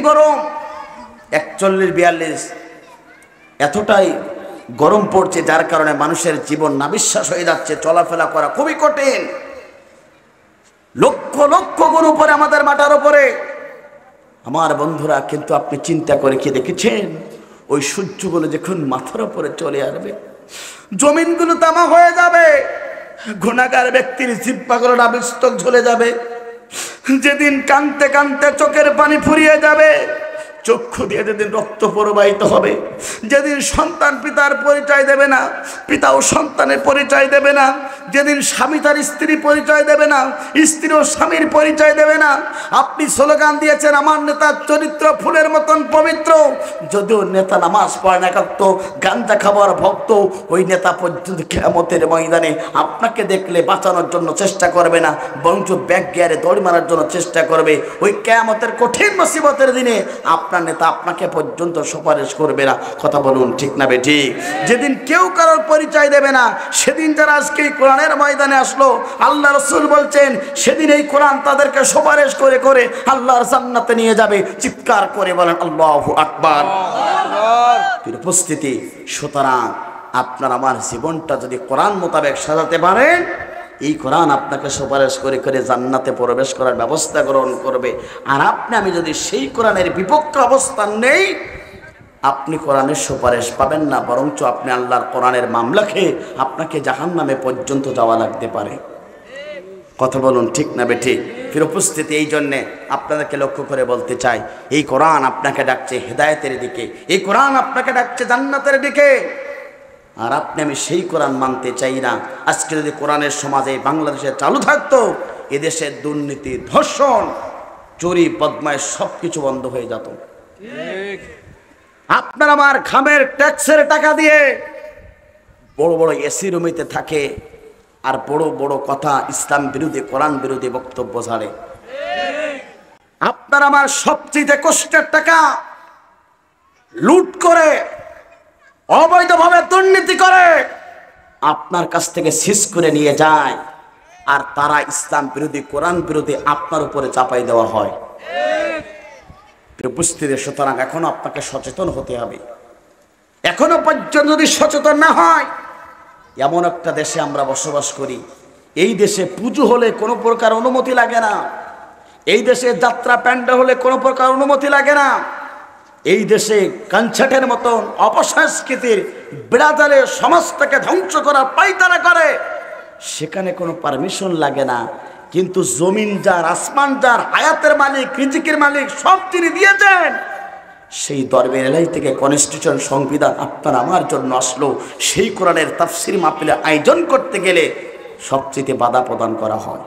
গরম, 41-42 এতটাই গরম পড়ছে, যার কারণে মানুষের জীবন নাবিশ্বাস হয়ে যাচ্ছে, চলাফেরা করা খুবই কঠিন। লক্ষ লক্ষ গুণ উপরে আমাদের মাথার উপরে। আমার বন্ধুরা, কিন্তু আপনি চিন্তা করে কি দেখেছেন, ওই সূর্যগুলো যখন মাথার উপরে চলে আসবে, জমিনগুলো তামা হয়ে যাবে, গুনাহগার ব্যক্তির জিহ্বাগুলো নাবিষ্টক ঝরে যাবে, যেদিন কাঁদতে কাঁদতে চোখের পানি ফুরিয়ে যাবে, চক্ষু দিয়ে যেদিন রক্ত প্রবাহিত হবে, যেদিন সন্তান পিতার পরিচয় দেবে না, পিতাও সন্তানের পরিচয় দেবে না, যেদিন স্বামী তার স্ত্রী পরিচয় দেবে না, স্ত্রীও স্বামীর পরিচয় দেবে না। আপনি স্লোগান দিয়েছেন আমার নেতার চরিত্র ফুলের মতন পবিত্র, যদিও নেতা নামাজ পড়ে না করতো, গাঞ্জা খাবার ভক্ত, ওই নেতা পর্যন্ত কিয়ামতের ময়দানে আপনাকে দেখলে বাঁচানোর জন্য চেষ্টা করবে না, বরঞ্চ ব্যাক গিয়ারে দৌড় মারার জন্য চেষ্টা করবে। ওই কিয়ামতের কঠিন মুসিবতের দিনে আপনার নেতা আপনাকে পর্যন্ত সুপারিশ করবে না। কথা বলুন ঠিক না বেঠিক? যেদিন কেউ কারোর পরিচয় দেবে না, সেদিন যারা আজকে এই কোরআনের ময়দানে আসলো, আল্লাহ রাসূল বলছেন সেদিন এই কোরআন তাদেরকে সুপারিশ করে করে আল্লাহর জান্নাতে নিয়ে যাবে। চিৎকার করে বলেন আল্লাহু আকবার। উপস্থিতি, সুতরাং আপনার আমার জীবনটা যদি কোরআন মোতাবেক সাজাতে পারেন, এই কোরআন আপনাকে সুপারিশ করে করে জান্নাতে প্রবেশ করার ব্যবস্থা গ্রহণ করবে। আর আমি যদি সেই কোরআনের বিপক্ষে অবস্থান নেই, আপনি কোরআনের সুপারিশ পাবেন না, বরঞ্চ আপনি আল্লাহর কোরআনের মামলা খেয়ে আপনাকে জাহান্নামে পর্যন্ত যাওয়া লাগতে পারে। কথা বলুন ঠিক না বেঠিক? ফির উপস্থিতি, এই জন্যে আপনাদেরকে লক্ষ্য করে বলতে চাই, এই কোরআন আপনাকে ডাকছে হেদায়েতের দিকে, এই কোরআন আপনাকে ডাকছে জান্নাতের দিকে। আর আমি সেই কোরআন মানতে চাই না। আজকে যদি কোরআনের সমাজে বাংলাদেশে চালু থাকতো, এদেশের দুর্নীতি, ধর্ষণ, চুরি, বদমাইশ সব কিছু বন্ধ হয়ে যেত। আপনার আমার খামের ট্যাক্সের টাকা দিয়ে বড় বড় এসি রুমেতে থাকে, আর বড় বড় কথা ইসলাম বিরোধী, কোরআন বিরোধী বক্তব্য ছাড়ে। আপনার আমার সবচেয়ে কষ্টের টাকা লুট করে, অবৈধভাবে দুর্নীতি করে আপনার কাছ থেকে সিজ করে নিয়ে যায়, আর তারা ইসলাম বিরোধী, কোরআন বিরোধী আপনার উপরে চাপাই দেওয়া হয়। উপস্থিতি, সুতরাং এখনো আপনাকে সচেতন হতে হবে। এখনো পর্যন্ত যদি সচেতন না হয়, এমন একটা দেশে আমরা বসবাস করি, এই দেশে পুজো হলে কোনো প্রকার অনুমতি লাগে না, এই দেশে যাত্রা প্যান্ডেল হলে কোনো প্রকার অনুমতি লাগে না, এই দেশে কনসার্টের মতন অপসংস্কৃতির বিরাদারে সমাজটাকে ধ্বংস করার পায়তারা করে, সেখানে কোনো পারমিশন লাগে না। কিন্তু জমিন যার, আসমান যার, হায়াতের মালিক, রিজিকের মালিক সব তিনি দিয়েছেন, সেই দরবের এলাই থেকে কনস্টিটিউশন, সংবিধান আপনার আমার জন্য আসলো। সেই কোরআনের তাফসীর মাহফিলের আয়োজন করতে গেলে সবচেয়ে বাধা প্রদান করা হয়।